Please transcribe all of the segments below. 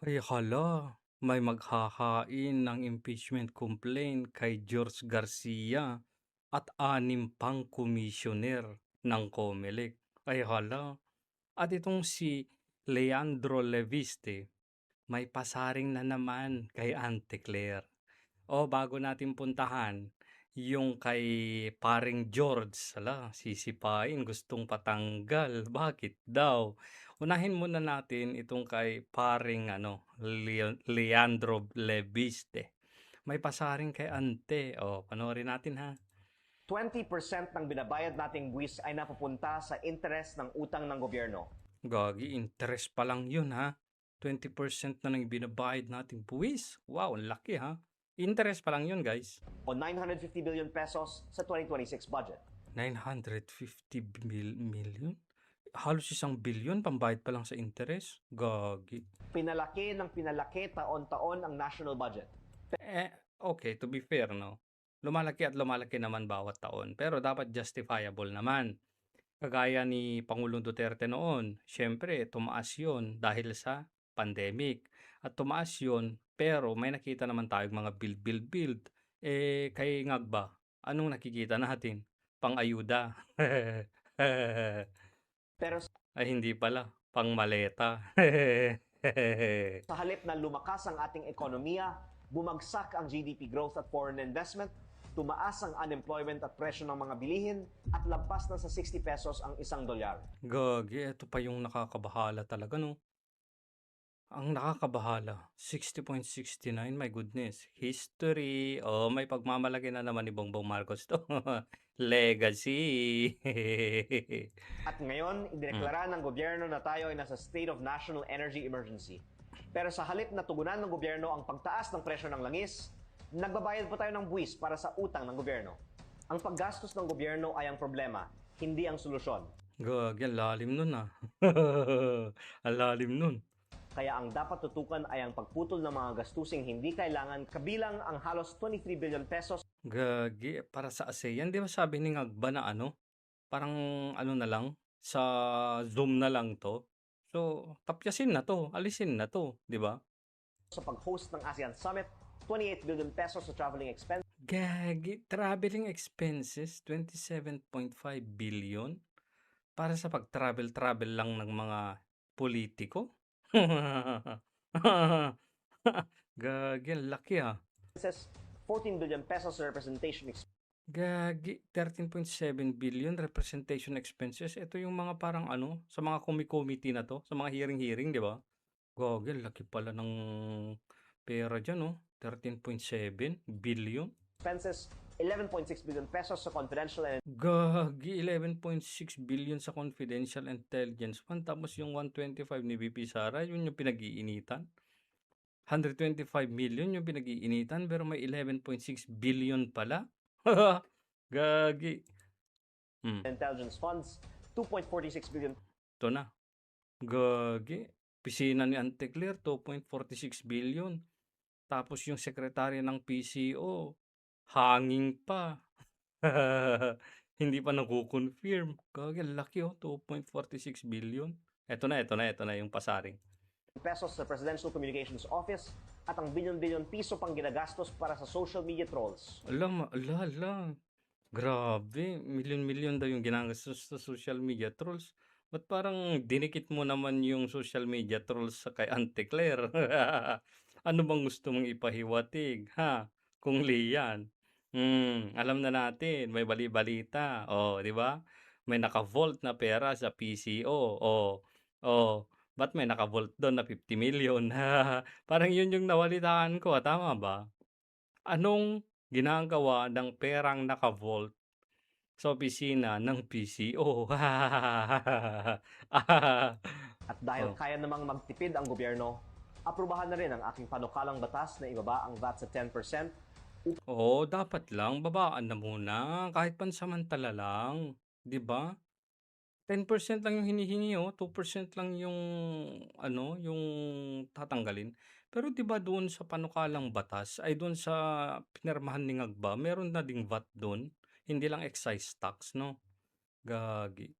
Ay hala, may maghahain ng impeachment complaint kay George Garcia at 6 pang komisyoner ng COMELEC. Ay hala, at itong si Leandro Leviste may pasaring na naman kay Ante Claire. O bago natin puntahan yung kay paring George, hala sisipain gustong patanggal, bakit daw? Unahin muna natin itong kay paring Leandro Leviste. May pasaring kay Ante, panoorin natin ha. 20% ng binabayad nating buwis ay napupunta sa interes ng utang ng gobyerno. Gagi, interest pa lang yun ha. 20% na nang binabayad nating buwis. Wow, ang laki ha. Interest pa lang yun guys. O 950 billion pesos sa 2026 budget. 950 million? Halos 1 bilyon pambayad pa lang sa interest? Gagi. Pinalaki ng pinalaki taon-taon ang national budget. Okay, to be fair, no? Lumalaki at lumalaki naman bawat taon. Pero dapat justifiable naman. Kagaya ni Pangulong Duterte noon, syempre tumaas yun dahil sa pandemic. At tumaas yun, pero may nakita naman tayong mga build. Kay Ngagba, anong nakikita natin? Pang-ayuda. Pero Ay hindi pala, pang-maleta. sa halip na lumakas ang ating ekonomiya, bumagsak ang GDP growth at foreign investment, tumaas ang unemployment at presyo ng mga bilihin, at lampas na sa 60 pesos ang $1. Gagi, eto pa yung nakakabahala talaga, no? Ang nakakabahala, 60.69, my goodness. History, may pagmamalaki na naman ni Bongbong Marcos 'to. Legacy. At ngayon, Hmm, idineklara ng gobyerno na tayo ay nasa state of national energy emergency. Pero sa halip na tugunan ng gobyerno ang pagtaas ng presyo ng langis, nagbabayad pa tayo ng buwis para sa utang ng gobyerno. Ang paggastos ng gobyerno ay ang problema, hindi ang solusyon. Gagi, ang lalim nun, ah. Ang lalim nun. Kaya ang dapat tutukan ay ang pagputol ng mga gastusing hindi kailangan, kabilang ang halos 23 billion pesos Gagi, para sa ASEAN, 'di ba sabi ni Ngagba na parang ano na lang, sa Zoom na lang 'to. So, tapyasin na 'to, alisin na 'to, 'di ba? sa pag-host ng ASEAN Summit, 28 billion pesos sa traveling expense, Gagi, traveling expenses 27.5 billion para sa pag-travel-travel lang ng mga politiko? Gagi, ang laki, 14 billion pesos sa representation expense, Gagi, 13.7 billion representation expenses. Ito yung mga parang sa mga committee na 'to, sa mga hearing-hearing, 'di ba? Gagi, ang laki pala ng pera diyan, 13.7 billion. expenses, 11.6 billion pesos sa confidential and Gagi, 11.6 billion sa confidential intelligence fund. Tapos yung 125 ni VP Sara, yun yung pinag-iinitan. 125 million yung pinag-iinitan, pero may 11.6 billion pala. Gagi. intelligence funds, 2.46 billion Ito na. Gagi. Pisina ni Anteclair, 2.46 billion. Tapos yung sekretary ng PCO, hanging pa. Hindi pa naku-confirm. Gagi, ang laki 2.46 billion. Ito na yung pasaring. pesos sa Presidential Communications Office at ang bilyon-bilyon piso pang ginagastos para sa social media trolls. Ala. Grabe, milyon-milyon daw yung ginagastos sa social media trolls. Ba't parang dinikit mo naman yung social media trolls sa kay Ante Claire? Ano bang gusto mong ipahiwatig, ha? Kung Lian. Alam na natin, may bali-balita. Oh, di ba? May naka-vault na pera sa PCO. Ba't may naka-vault doon na 50 million? Parang yun yung nawalitaan ko, tama ba? Anong ginagawa ng perang naka-vault sa opisina ng PCO? At dahil Oh. kaya namang magtipid ang gobyerno, aprubahan na rin ang aking panukalang batas na ibaba ang VAT sa 10%. Oo, dapat lang babaan na muna kahit pansamantala lang, 'di ba? 10% lang yung hinihingi, 2% lang yung yung tatanggalin. Pero 'di ba doon sa panukalang batas ay doon sa pinirmahan ni Ngagba meron na ding VAT doon, hindi lang excise tax 'no? Gagi.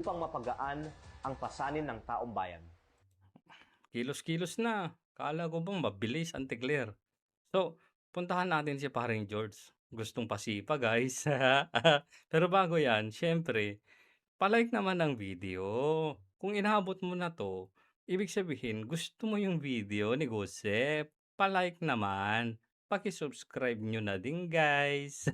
Upang mapagaan ang pasanin ng taong bayan. Kilos-kilos na. Akala ko ba mabilis, Antikler. So, puntahan natin si paring George. Gustong pasipa, guys. Pero bago 'yan, siyempre pa-like naman ng video. Kung inaabot mo na 'to, ibig sabihin gusto mo yung video ni Joseph. Pa-like naman. Paki-subscribe niyo na din, guys.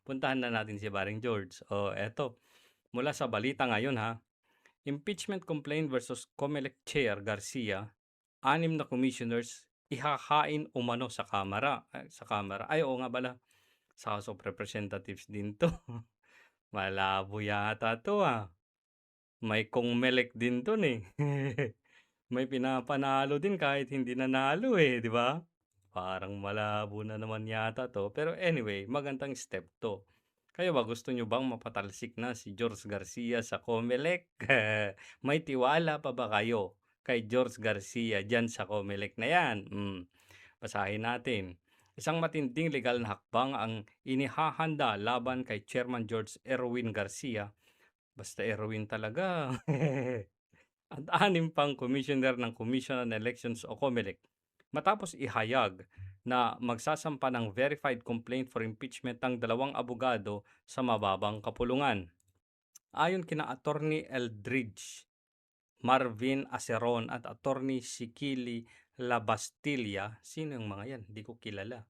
Puntahan na natin si paring George. Oh, eto, mula sa balita ngayon, ha. Impeachment complaint versus COMELEC Chair Garcia, 6 na commissioners ihahain umano sa Kamara. Ay, oo nga pala, sa House of Representatives din 'to. Malabo yata 'to, May COMELEC din dun, eh. May pinapanalo din kahit hindi nanalo, eh, 'di ba? Parang malabo na naman yata 'to, pero anyway, magandang step 'to. Kayo ba, gusto nyo bang mapatalsik na si George Garcia sa COMELEC? May tiwala pa ba kayo kay George Garcia diyan sa COMELEC na 'yan? Basahin natin. Isang matinding legal na hakbang ang inihahanda laban kay Chairman George Erwin Garcia, basta Erwin talaga, at 6 pang commissioner ng Commission on Elections o COMELEC, matapos ihayag na magsasampa ng verified complaint for impeachment ng 2 abogado sa mababang kapulungan. Ayon kina Attorney Eldridge, Marvin Aceron at Attorney Sikili Labastilla, sino yung mga yan? Hindi ko kilala.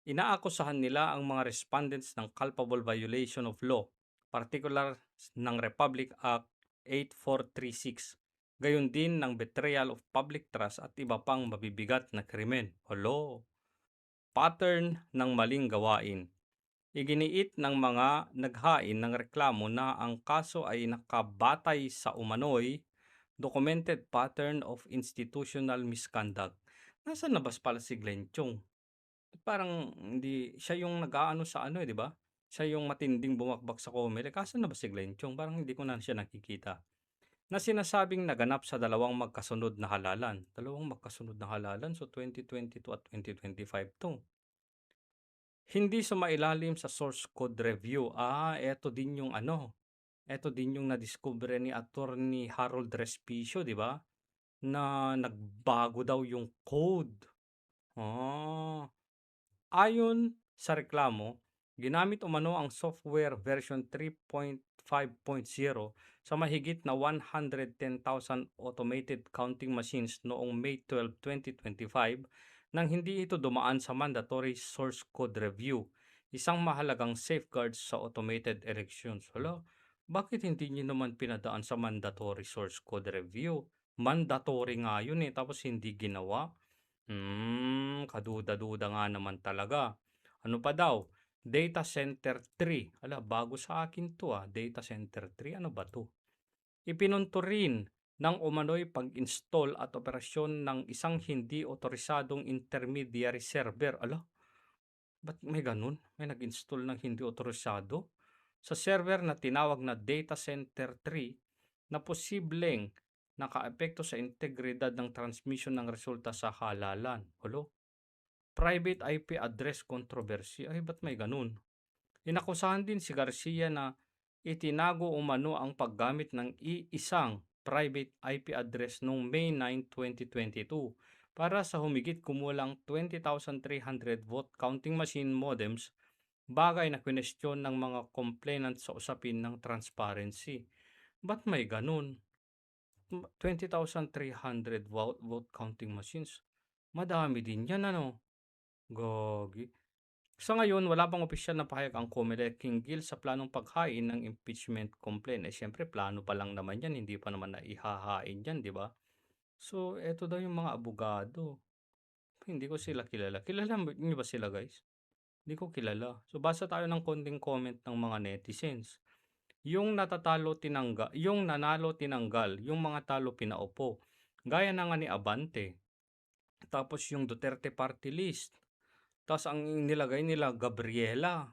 Inaakusahan nila ang mga respondents ng culpable violation of law, particular ng Republic Act 8436, gayon din ng betrayal of public trust at iba pang mabibigat na krimen. Holo, pattern ng maling gawain. Iginiit ng mga naghain ng reklamo na ang kaso ay nakabatay sa umano'y documented pattern of institutional misconduct. Nasaan na ba pala si Glenn Chong? Parang hindi siya yung nag-aano sa ano, eh, 'di ba? Siya yung matinding bumakbak sa COMELEC. Asan na ba si Glenn Chong? Parang hindi ko na siya nakikita. Na sinasabing naganap sa dalawang magkasunod na halalan. Dalawang magkasunod na halalan, so 2022 at 2025 'to. Hindi sumailalim sa source code review. Eto din yung ano, eto din yung nadiskubre ni Attorney Harold Respicio, 'di ba? Na nagbago daw yung code. Ah. Ayon sa reklamo, ginamit umano ang software version 3.5.0 sa mahigit na 110,000 automated counting machines noong May 12, 2025 nang hindi ito dumaan sa mandatory source code review, isang mahalagang safeguard sa automated elections. Hala, bakit hindi niyo naman pinadaan sa mandatory source code review? Mandatory nga yun, tapos hindi ginawa. Kaduda-duda nga naman talaga. Ano pa daw? Data Center 3. Bago sa akin 'to, Data Center 3, ano ba 'to? Ipinunto rin ng umano'y pag-install at operasyon ng isang hindi otorisadong intermediary server. Ba't may gano'n? May nag-install ng hindi otorisado sa server na tinawag na Data Center 3 na posibleng nakaapekto sa integridad ng transmission ng resulta sa halalan. Private IP address controversy. Ba't may ganun? Inakusahan din si Garcia na itinago umano ang paggamit ng iisang private IP address noong May 9, 2022 para sa humigit kumulang 20,300 vote counting machine modems, bagay na kwestiyon ng mga complainant sa usapin ng transparency. Ba't may ganun? 20,300 vote counting machines. Madami din yan, ano? Gagi. Sa ngayon, wala pang opisyal na pahayag ang COMELEC hinggil sa planong paghain ng impeachment complaint. Siyempre, plano pa lang naman yan, hindi pa naman naihahain yan, di ba? So, eto daw yung mga abogado. Hindi ko sila kilala. Kilala niyo ba sila, guys? Hindi ko kilala. So, basa tayo ng konting comment ng mga netizens. Yung nanalo tinanggal, yung mga talo pinaupo. Gaya na nga ni Abante. Tapos yung Duterte party list. Tapos ang nilagay nila Gabriela.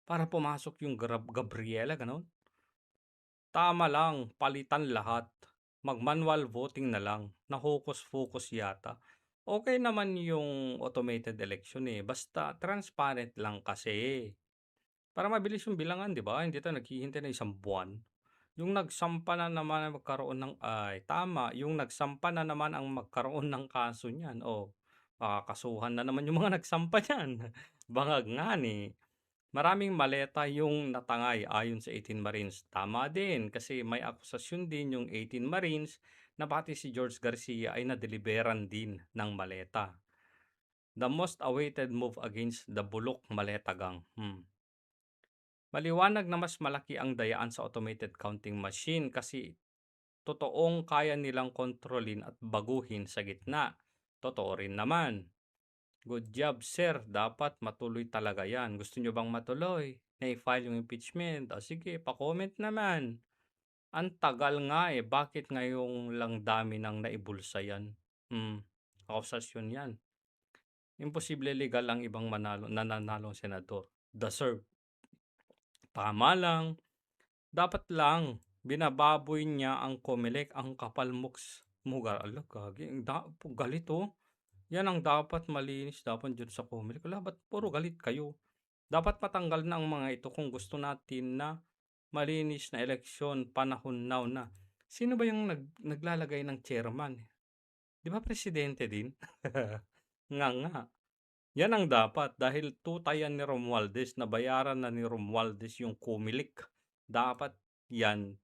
Para pumasok yung Gabriela, ganon. Tama lang, palitan lahat. Mag-manual voting na lang. Na-focus yata. Okay naman yung automated election, basta transparent lang kasi. Para mabilis yung bilangan, di ba? Hindi tayo naghihintay na 1 buwan. Yung nagsampa na naman ang magkaroon ng ay tama, yung nagsampa na naman ang magkaroon ng kaso niyan, oh, kakasuhan na naman yung mga nagsampa niyan. Bangag nga ni. Maraming maleta yung natangay ayon sa 18 Marines. Tama din kasi may akusasyon din yung 18 Marines na pati si George Garcia ay nadeliveran din ng maleta. The most awaited move against the Bulok Maleta Gang. Maliwanag na mas malaki ang dayaan sa automated counting machine kasi totoong kaya nilang kontrolin at baguhin sa gitna. Totoo rin naman. Good job, sir. Dapat matuloy talaga yan. Gusto nyo bang matuloy? Na-file yung impeachment? O sige, pa-comment naman. Ang tagal nga eh. Bakit ngayong lang dami nang naibulsa yan? Akusasyon yan. Imposible legal ang ibang nananalong senador. Deserve. Tama lang. Dapat lang. Binababoy niya ang Comelec, ang kapal mugar. Ala, gagi. Galit oh. Yan ang dapat malinis dapat dyan sa Comelec. Wala, ba't puro galit kayo? Dapat matanggal na ang mga ito kung gusto natin na malinis na eleksyon, panahon now na. Sino ba yung naglalagay ng chairman? Di ba presidente din? Nga. Yan ang dapat dahil tutayan ni Romualdez, nabayaran na ni Romualdez yung Comelec. Dapat yan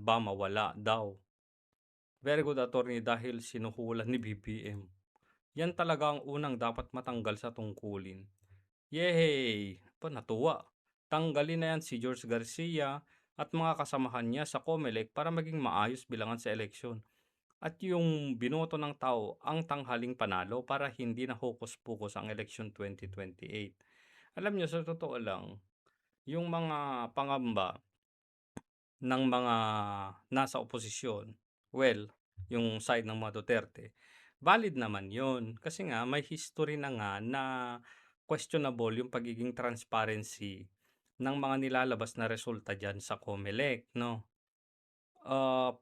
ba mawala daw? Very good attorney dahil sinuhulan ni BBM. Yan talaga ang unang dapat matanggal sa tungkulin. Yehey! Natuwa. Tanggalin na yan si George Garcia at mga kasamahan niya sa Comelec para maging maayos bilangan sa eleksyon. At yung binoto ng tao ang tanghaling panalo para hindi na hokus-pokus ang eleksyon 2028. Alam niyo, sa totoo lang, yung mga pangamba ng mga nasa oposisyon, well, yung side ng mga Duterte, valid naman yun. Kasi nga, may history na nga na questionable yung pagiging transparency ng mga nilalabas na resulta dyan sa Comelec, no?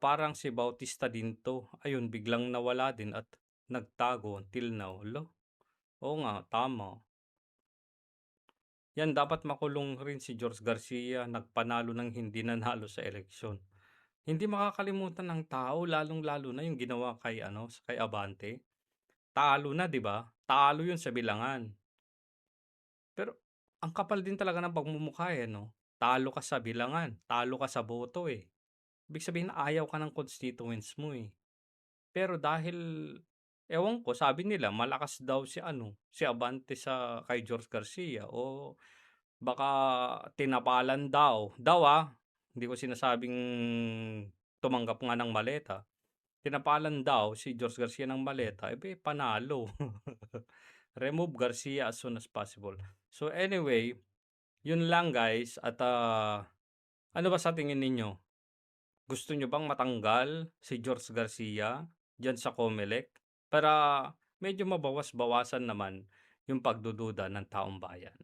Parang si Bautista din to. Ayun, biglang nawala din at nagtago until now. Oo nga, tama. Yan, dapat makulong rin si George Garcia, nagpanalo ng hindi nanalo sa eleksyon. Hindi makakalimutan ng tao, lalong-lalo na yung ginawa kay Abante. Talo na, 'di ba? Talo 'yun sa bilangan. Pero ang kapal din talaga ng pagmumukha eh, no? Talo ka sa bilangan, talo ka sa boto eh. Ibig sabihin ayaw ka ng constituents mo eh. Pero dahil ewan ko, sabi nila malakas daw si Abante kay George Garcia o baka tinapalan daw, hindi ko sinasabing tumanggap nga ng maleta. Tinapalan daw si George Garcia ng maleta, panalo. Remove Garcia as soon as possible. So anyway, yun lang guys at ano ba sa tingin ninyo? Gusto nyo bang matanggal si George Garcia dyan sa Comelec para medyo mabawas-bawasan naman yung pagdududa ng taong bayan?